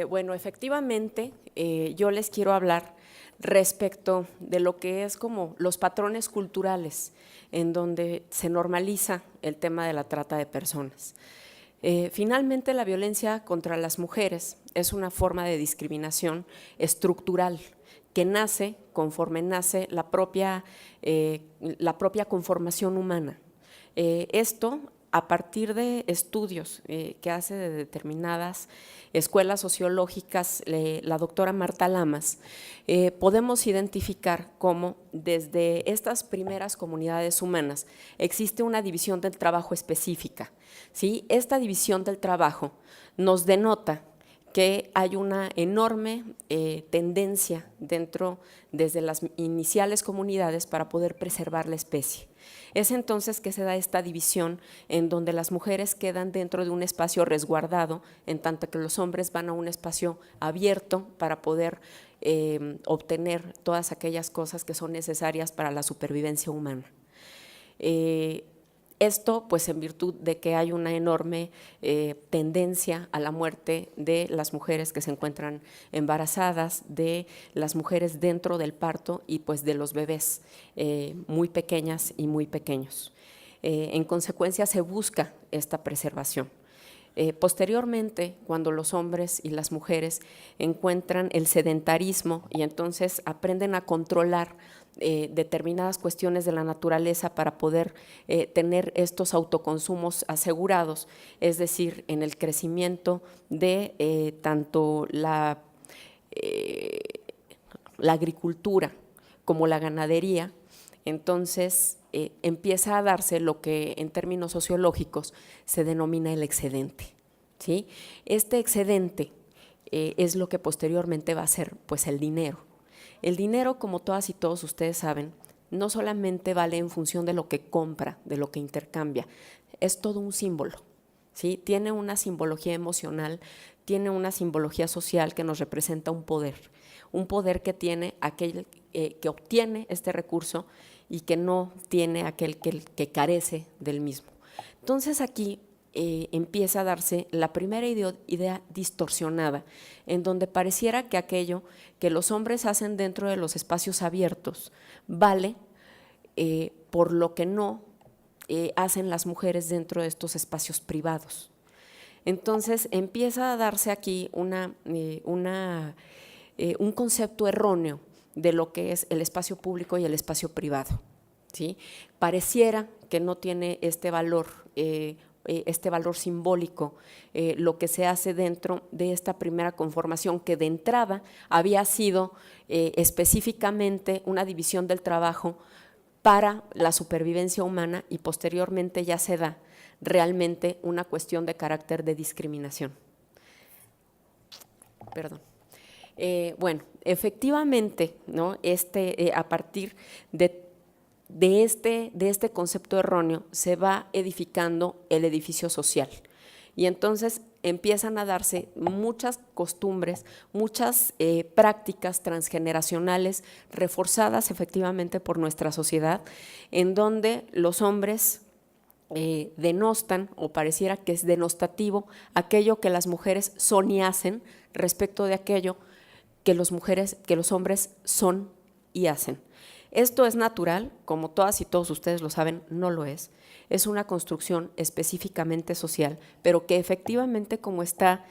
Bueno, efectivamente, yo les quiero hablar respecto de lo que es como los patrones culturales en donde se normaliza el tema de la trata de personas. Finalmente, la violencia contra las mujeres es una forma de discriminación estructural que nace conforme nace la propia conformación humana. Esto a partir de estudios que hace de determinadas escuelas sociológicas la doctora Marta Lamas, podemos identificar cómo desde estas primeras comunidades humanas existe una división del trabajo específica, ¿sí? Esta división del trabajo nos denota que hay una enorme tendencia desde las iniciales comunidades para poder preservar la especie. Es entonces que se da esta división en donde las mujeres quedan dentro de un espacio resguardado, en tanto que los hombres van a un espacio abierto para poder obtener todas aquellas cosas que son necesarias para la supervivencia humana. Esto pues en virtud de que hay una enorme tendencia a la muerte de las mujeres que se encuentran embarazadas, de las mujeres dentro del parto y pues de los bebés muy pequeñas y muy pequeños. En consecuencia se busca esta preservación. Posteriormente, cuando los hombres y las mujeres encuentran el sedentarismo y entonces aprenden a controlar determinadas cuestiones de la naturaleza para poder tener estos autoconsumos asegurados, es decir, en el crecimiento de tanto la agricultura como la ganadería, entonces empieza a darse lo que en términos sociológicos se denomina el excedente, ¿sí? Este excedente es lo que posteriormente va a ser pues el dinero. El dinero, como todas y todos ustedes saben, no solamente vale en función de lo que compra, de lo que intercambia, es todo un símbolo, ¿sí? Tiene una simbología emocional, tiene una simbología social que nos representa un poder que tiene aquel que obtiene este recurso y que no tiene aquel que carece del mismo. Entonces aquí empieza a darse la primera idea distorsionada, en donde pareciera que aquello que los hombres hacen dentro de los espacios abiertos vale por lo que no hacen las mujeres dentro de estos espacios privados. Entonces empieza a darse aquí un concepto erróneo de lo que es el espacio público y el espacio privado, ¿sí? Pareciera que no tiene este valor simbólico, lo que se hace dentro de esta primera conformación que de entrada había sido específicamente una división del trabajo para la supervivencia humana y posteriormente ya se da realmente una cuestión de carácter de discriminación. Perdón. Bueno, efectivamente, ¿no? A partir de este concepto erróneo se va edificando el edificio social y entonces empiezan a darse muchas costumbres, muchas prácticas transgeneracionales reforzadas efectivamente por nuestra sociedad, en donde los hombres denostan o pareciera que es denostativo aquello que las mujeres son y hacen respecto de aquello que los hombres son y hacen. Esto es natural, como todas y todos ustedes lo saben, no lo es. Es una construcción específicamente social, pero que efectivamente como está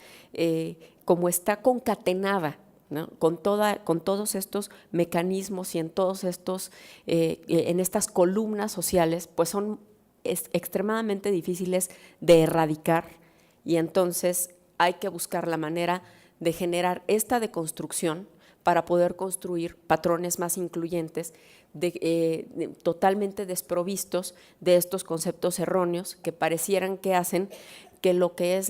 concatenada, ¿no? con todos estos mecanismos y en estas columnas sociales, pues son extremadamente difíciles de erradicar y entonces hay que buscar la manera de generar esta deconstrucción para poder construir patrones más incluyentes, totalmente desprovistos de estos conceptos erróneos que parecieran que hacen que lo que es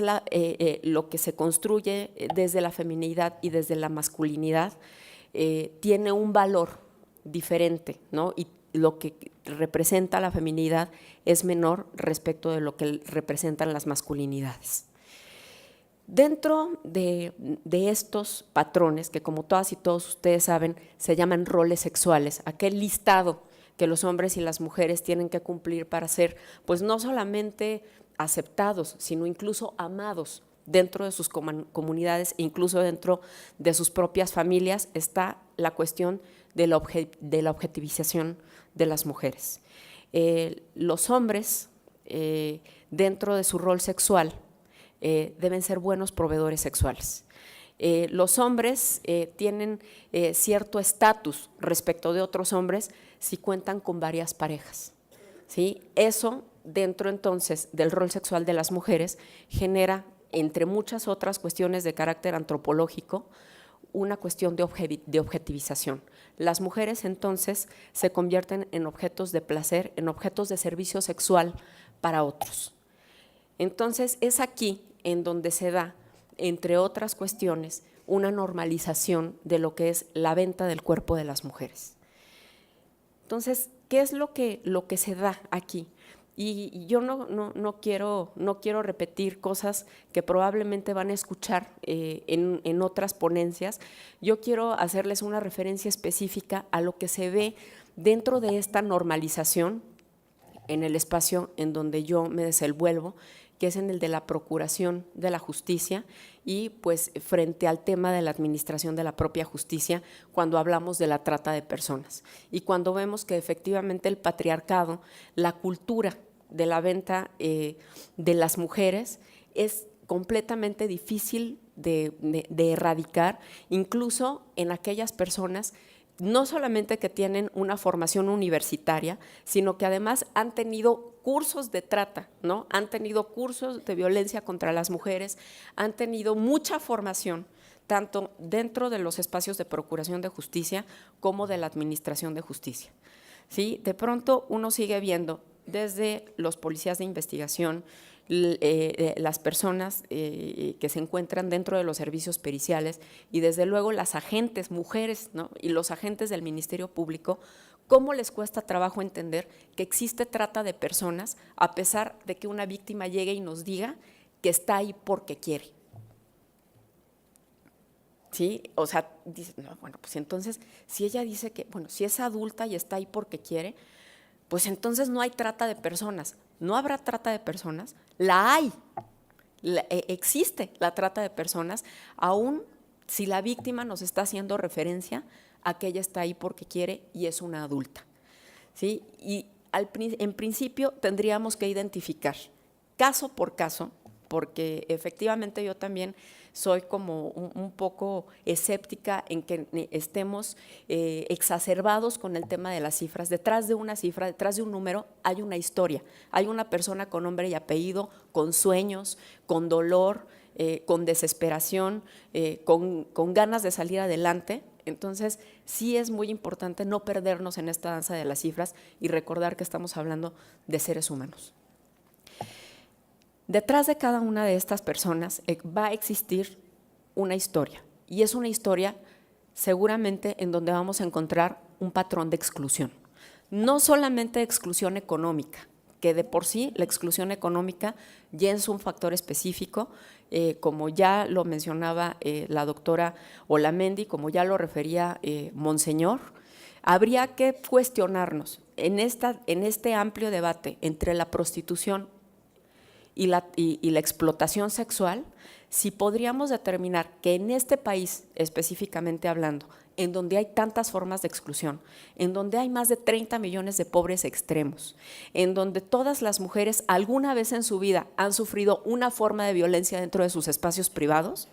lo que se construye desde la feminidad y desde la masculinidad tiene un valor diferente, ¿no? Y lo que representa la feminidad es menor respecto de lo que representan las masculinidades. Dentro de estos patrones, que como todas y todos ustedes saben, se llaman roles sexuales, aquel listado que los hombres y las mujeres tienen que cumplir para ser, pues no solamente aceptados, sino incluso amados dentro de sus comunidades, incluso dentro de sus propias familias, está la cuestión de la objetivización de las mujeres. Los hombres, dentro de su rol sexual, deben ser buenos proveedores sexuales. Los hombres tienen cierto estatus respecto de otros hombres si cuentan con varias parejas, ¿sí? Eso, dentro entonces del rol sexual de las mujeres, genera, entre muchas otras cuestiones de carácter antropológico, una cuestión de objetivización. Las mujeres entonces se convierten en objetos de placer, en objetos de servicio sexual para otros. Entonces es aquí en donde se da, entre otras cuestiones, una normalización de lo que es la venta del cuerpo de las mujeres. Entonces, ¿qué es lo que se da aquí? Y yo no quiero repetir cosas que probablemente van a escuchar en otras ponencias. Yo quiero hacerles una referencia específica a lo que se ve dentro de esta normalización en el espacio en donde yo me desenvuelvo, que es en el de la procuración de la justicia y pues frente al tema de la administración de la propia justicia cuando hablamos de la trata de personas y cuando vemos que efectivamente el patriarcado, la cultura de la venta de las mujeres es completamente difícil de erradicar, incluso en aquellas personas no solamente que tienen una formación universitaria, sino que además han tenido cursos de trata, ¿no? Han tenido cursos de violencia contra las mujeres, han tenido mucha formación, tanto dentro de los espacios de procuración de justicia como de la administración de justicia, ¿sí? De pronto uno sigue viendo desde los policías de investigación, las personas que se encuentran dentro de los servicios periciales y desde luego las agentes, mujeres, ¿no? Y los agentes del Ministerio Público, cómo les cuesta trabajo entender que existe trata de personas a pesar de que una víctima llegue y nos diga que está ahí porque quiere. ¿Sí? O sea, dice, no, bueno, pues entonces, si ella dice que, bueno, si es adulta y está ahí porque quiere, pues entonces no hay trata de personas. ¿No habrá trata de personas? La hay, existe la trata de personas, aún si la víctima nos está haciendo referencia a que ella está ahí porque quiere y es una adulta, ¿sí? Y en principio tendríamos que identificar caso por caso, porque efectivamente yo también soy como un poco escéptica en que estemos exacerbados con el tema de las cifras. Detrás de una cifra, detrás de un número, hay una historia, hay una persona con nombre y apellido, con sueños, con dolor, con desesperación, con ganas de salir adelante. Entonces, sí es muy importante no perdernos en esta danza de las cifras y recordar que estamos hablando de seres humanos. Detrás de cada una de estas personas va a existir una historia, y es una historia seguramente en donde vamos a encontrar un patrón de exclusión. No solamente exclusión económica, que de por sí la exclusión económica ya es un factor específico, como ya lo mencionaba la doctora Olamendi, como ya lo refería Monseñor. Habría que cuestionarnos en este amplio debate entre la prostitución y la explotación sexual, si podríamos determinar que en este país, específicamente hablando, en donde hay tantas formas de exclusión, en donde hay más de 30 millones de pobres extremos, en donde todas las mujeres alguna vez en su vida han sufrido una forma de violencia dentro de sus espacios privados,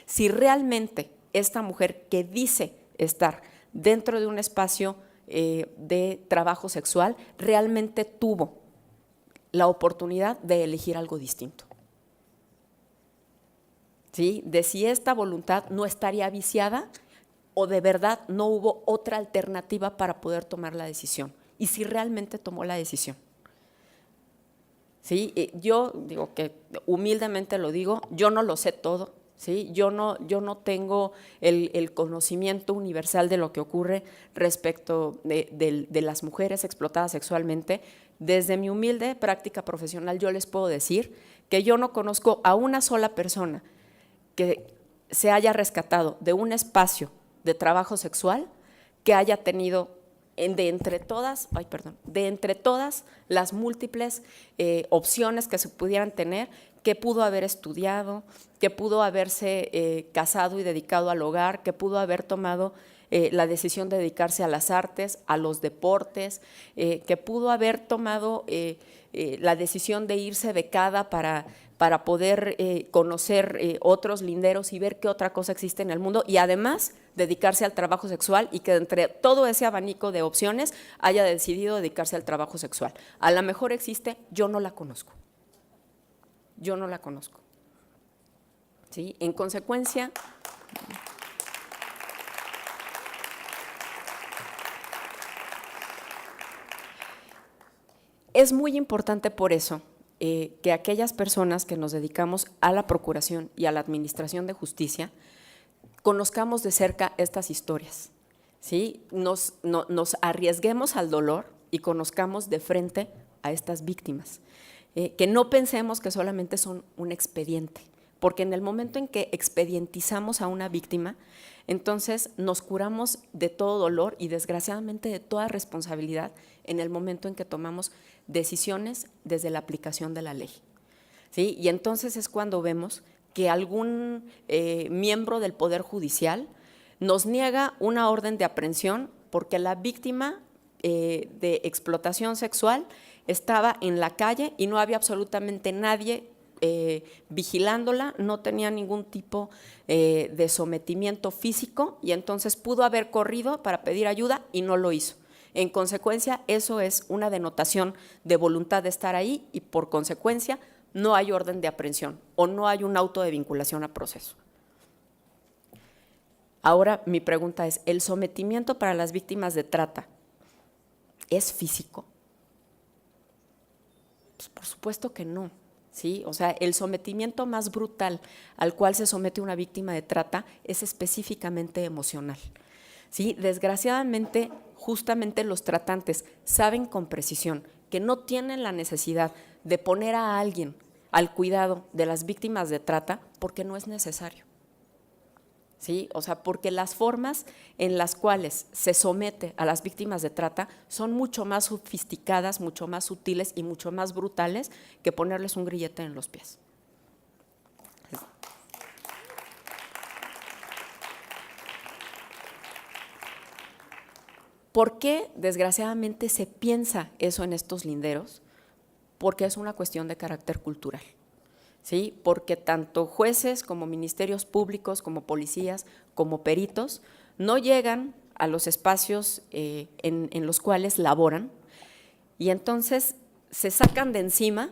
si realmente esta mujer que dice estar dentro de un espacio de trabajo sexual realmente tuvo la oportunidad de elegir algo distinto, ¿sí? De si esta voluntad no estaría viciada o de verdad no hubo otra alternativa para poder tomar la decisión, y si realmente tomó la decisión. ¿Sí? Yo digo que humildemente lo digo, yo no lo sé todo, ¿sí? Yo no tengo el conocimiento universal de lo que ocurre respecto de las mujeres explotadas sexualmente. Desde mi humilde práctica profesional yo les puedo decir que yo no conozco a una sola persona que se haya rescatado de un espacio de trabajo sexual que haya tenido de entre todas las múltiples opciones que se pudieran tener, que pudo haber estudiado, que pudo haberse casado y dedicado al hogar, que pudo haber tomado la decisión de dedicarse a las artes, a los deportes, que pudo haber tomado la decisión de irse becada para poder conocer otros linderos y ver qué otra cosa existe en el mundo, y además dedicarse al trabajo sexual, y que entre todo ese abanico de opciones haya decidido dedicarse al trabajo sexual. A lo mejor existe, yo no la conozco. Yo no la conozco. ¿Sí? En consecuencia, es muy importante por eso que aquellas personas que nos dedicamos a la procuración y a la administración de justicia conozcamos de cerca estas historias, ¿sí? Nos arriesguemos al dolor y conozcamos de frente a estas víctimas. Que no pensemos que solamente son un expediente, porque en el momento en que expedientizamos a una víctima, entonces nos curamos de todo dolor y desgraciadamente de toda responsabilidad en el momento en que tomamos decisiones desde la aplicación de la ley, ¿sí? Y entonces es cuando vemos que algún miembro del Poder Judicial nos niega una orden de aprehensión porque la víctima de explotación sexual estaba en la calle y no había absolutamente nadie vigilándola, no tenía ningún tipo de sometimiento físico, y entonces pudo haber corrido para pedir ayuda y no lo hizo. En consecuencia, eso es una denotación de voluntad de estar ahí, y por consecuencia no hay orden de aprehensión o no hay un auto de vinculación a proceso. Ahora mi pregunta es, ¿el sometimiento para las víctimas de trata es físico? Pues por supuesto que no, ¿sí? O sea, el sometimiento más brutal al cual se somete una víctima de trata es específicamente emocional, ¿sí? Desgraciadamente, justamente los tratantes saben con precisión que no tienen la necesidad de poner a alguien al cuidado de las víctimas de trata porque no es necesario. ¿Sí? O sea, porque las formas en las cuales se somete a las víctimas de trata son mucho más sofisticadas, mucho más sutiles y mucho más brutales que ponerles un grillete en los pies. ¿Por qué desgraciadamente se piensa eso en estos linderos? Porque es una cuestión de carácter cultural. ¿Sí? Porque tanto jueces como ministerios públicos, como policías, como peritos, no llegan a los espacios en los cuales laboran, y entonces se sacan de encima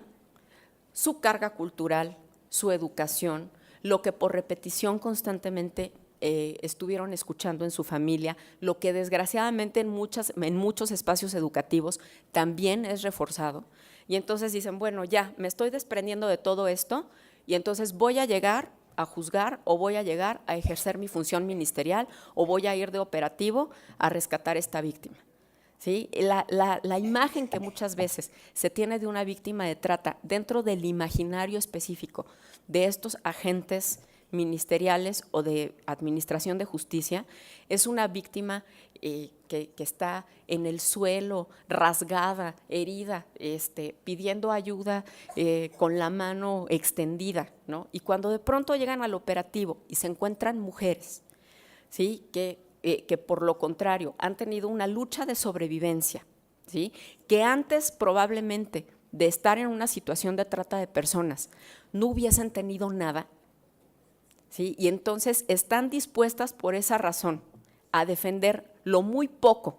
su carga cultural, su educación, lo que por repetición constantemente estuvieron escuchando en su familia, lo que desgraciadamente en muchos espacios educativos también es reforzado. Y entonces dicen, bueno, ya me estoy desprendiendo de todo esto, y entonces voy a llegar a juzgar, o voy a llegar a ejercer mi función ministerial, o voy a ir de operativo a rescatar a esta víctima. ¿Sí? La imagen que muchas veces se tiene de una víctima de trata dentro del imaginario específico de estos agentes ministeriales o de administración de justicia es una víctima que está en el suelo, rasgada, herida, pidiendo ayuda con la mano extendida, ¿no? Y cuando de pronto llegan al operativo y se encuentran mujeres, ¿sí? que por lo contrario han tenido una lucha de sobrevivencia, ¿sí? Que antes probablemente de estar en una situación de trata de personas no hubiesen tenido nada, ¿sí? Y entonces están dispuestas por esa razón a defender lo muy poco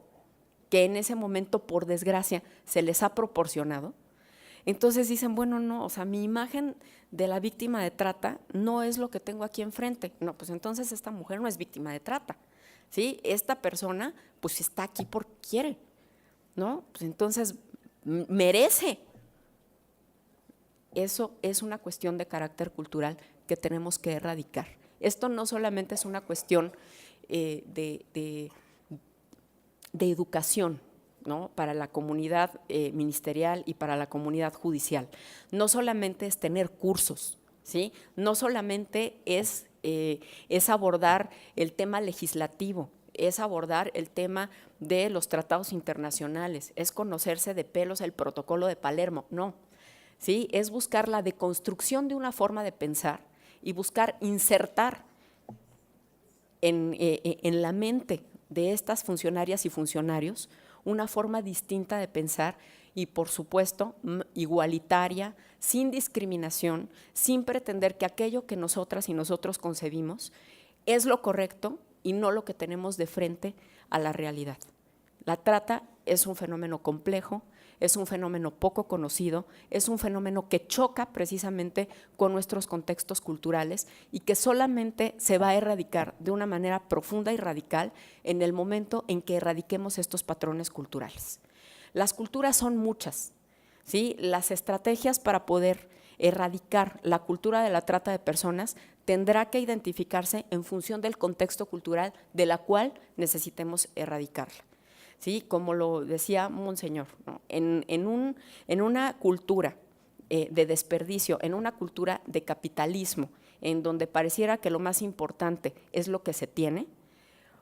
que en ese momento, por desgracia, se les ha proporcionado. Entonces dicen, bueno, no, o sea, mi imagen de la víctima de trata no es lo que tengo aquí enfrente. No, pues entonces esta mujer no es víctima de trata, ¿sí? Esta persona pues está aquí porque quiere, ¿no? Pues entonces merece. Eso es una cuestión de carácter cultural que tenemos que erradicar. Esto no solamente es una cuestión de educación, ¿no? Para la comunidad ministerial y para la comunidad judicial. No solamente es tener cursos, ¿sí? No solamente es abordar el tema legislativo, es abordar el tema de los tratados internacionales, es conocerse de pelos el protocolo de Palermo, no. ¿sí? Es buscar la deconstrucción de una forma de pensar y buscar insertar en la mente de estas funcionarias y funcionarios una forma distinta de pensar y, por supuesto, igualitaria, sin discriminación, sin pretender que aquello que nosotras y nosotros concebimos es lo correcto y no lo que tenemos de frente a la realidad. La trata es un fenómeno complejo, es un fenómeno poco conocido, es un fenómeno que choca precisamente con nuestros contextos culturales y que solamente se va a erradicar de una manera profunda y radical en el momento en que erradiquemos estos patrones culturales. Las culturas son muchas, ¿sí? Las estrategias para poder erradicar la cultura de la trata de personas tendrá que identificarse en función del contexto cultural de la cual necesitemos erradicarla. ¿Sí? Como lo decía Monseñor, ¿no? en una cultura de desperdicio, en una cultura de capitalismo, en donde pareciera que lo más importante es lo que se tiene,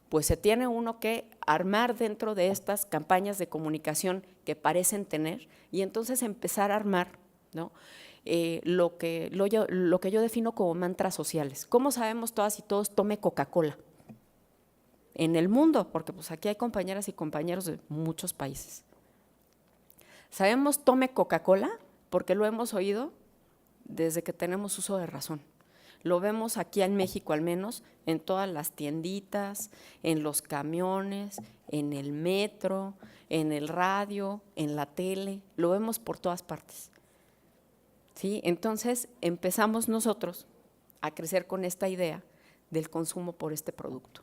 pues se tiene uno que armar dentro de estas campañas de comunicación que parecen tener y entonces empezar a armar, ¿no? Lo que yo defino como mantras sociales. ¿Cómo sabemos todas y todos tome Coca-Cola? En el mundo, porque pues aquí hay compañeras y compañeros de muchos países. Sabemos tome Coca-Cola porque lo hemos oído desde que tenemos uso de razón. Lo vemos aquí en México al menos, en todas las tienditas, en los camiones, en el metro, en el radio, en la tele, lo vemos por todas partes. ¿Sí? Entonces empezamos nosotros a crecer con esta idea del consumo por este producto.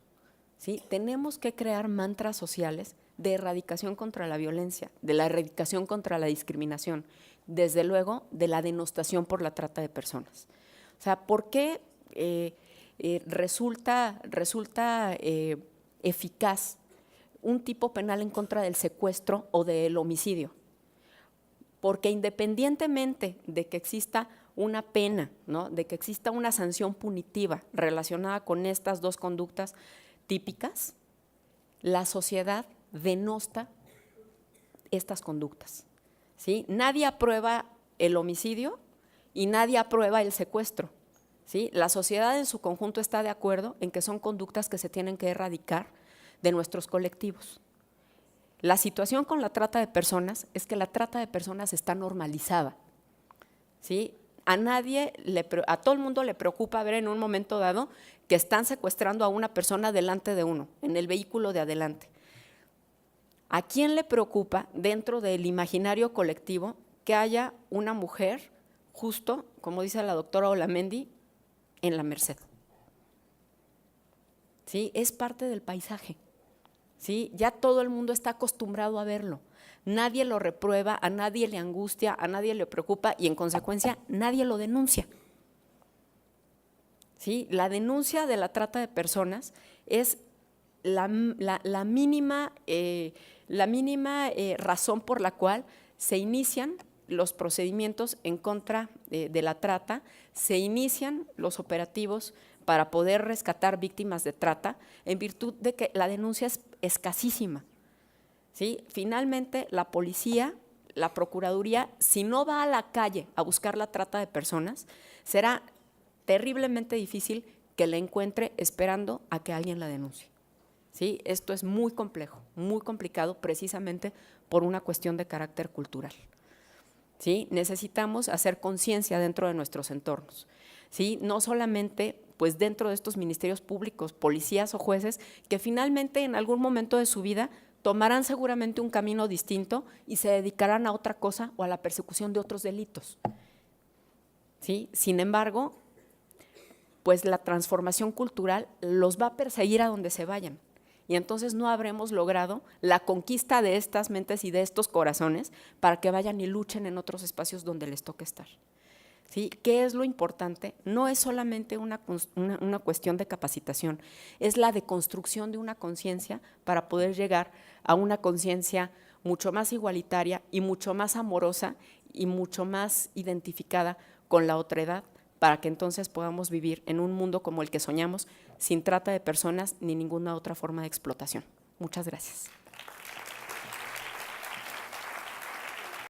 ¿Sí? Tenemos que crear mantras sociales de erradicación contra la violencia, de la erradicación contra la discriminación, desde luego de la denostación por la trata de personas. O sea, ¿por qué resulta eficaz un tipo penal en contra del secuestro o del homicidio? Porque independientemente de que exista una pena, ¿no? De que exista una sanción punitiva relacionada con estas dos conductas típicas, la sociedad denosta estas conductas, ¿sí? Nadie aprueba el homicidio y nadie aprueba el secuestro, ¿sí? La sociedad en su conjunto está de acuerdo en que son conductas que se tienen que erradicar de nuestros colectivos. La situación con la trata de personas es que la trata de personas está normalizada, ¿sí? A todo el mundo le preocupa ver en un momento dado que están secuestrando a una persona delante de uno, en el vehículo de adelante. ¿A quién le preocupa dentro del imaginario colectivo que haya una mujer, justo, como dice la doctora Olamendi, en la Merced? ¿Sí? Es parte del paisaje. ¿Sí? Ya todo el mundo está acostumbrado a verlo. Nadie lo reprueba, a nadie le angustia, a nadie le preocupa y en consecuencia nadie lo denuncia. ¿Sí? La denuncia de la trata de personas es la mínima razón por la cual se inician los procedimientos en contra de la trata, se inician los operativos para poder rescatar víctimas de trata en virtud de que la denuncia es escasísima. ¿Sí? Finalmente, la policía, la procuraduría, si no va a la calle a buscar la trata de personas, será terriblemente difícil que la encuentre esperando a que alguien la denuncie. ¿Sí? Esto es muy complejo, muy complicado, precisamente por una cuestión de carácter cultural. ¿Sí? Necesitamos hacer conciencia dentro de nuestros entornos. ¿Sí? No solamente pues dentro de estos ministerios públicos, policías o jueces, que finalmente en algún momento de su vida tomarán seguramente un camino distinto y se dedicarán a otra cosa o a la persecución de otros delitos. ¿Sí? Sin embargo, pues la transformación cultural los va a perseguir a donde se vayan. Y entonces no habremos logrado la conquista de estas mentes y de estos corazones para que vayan y luchen en otros espacios donde les toque estar. ¿Sí? ¿Qué es lo importante? No es solamente una cuestión de capacitación, es la deconstrucción de una conciencia para poder llegar a una conciencia mucho más igualitaria y mucho más amorosa y mucho más identificada con la otredad, para que entonces podamos vivir en un mundo como el que soñamos, sin trata de personas ni ninguna otra forma de explotación. Muchas gracias.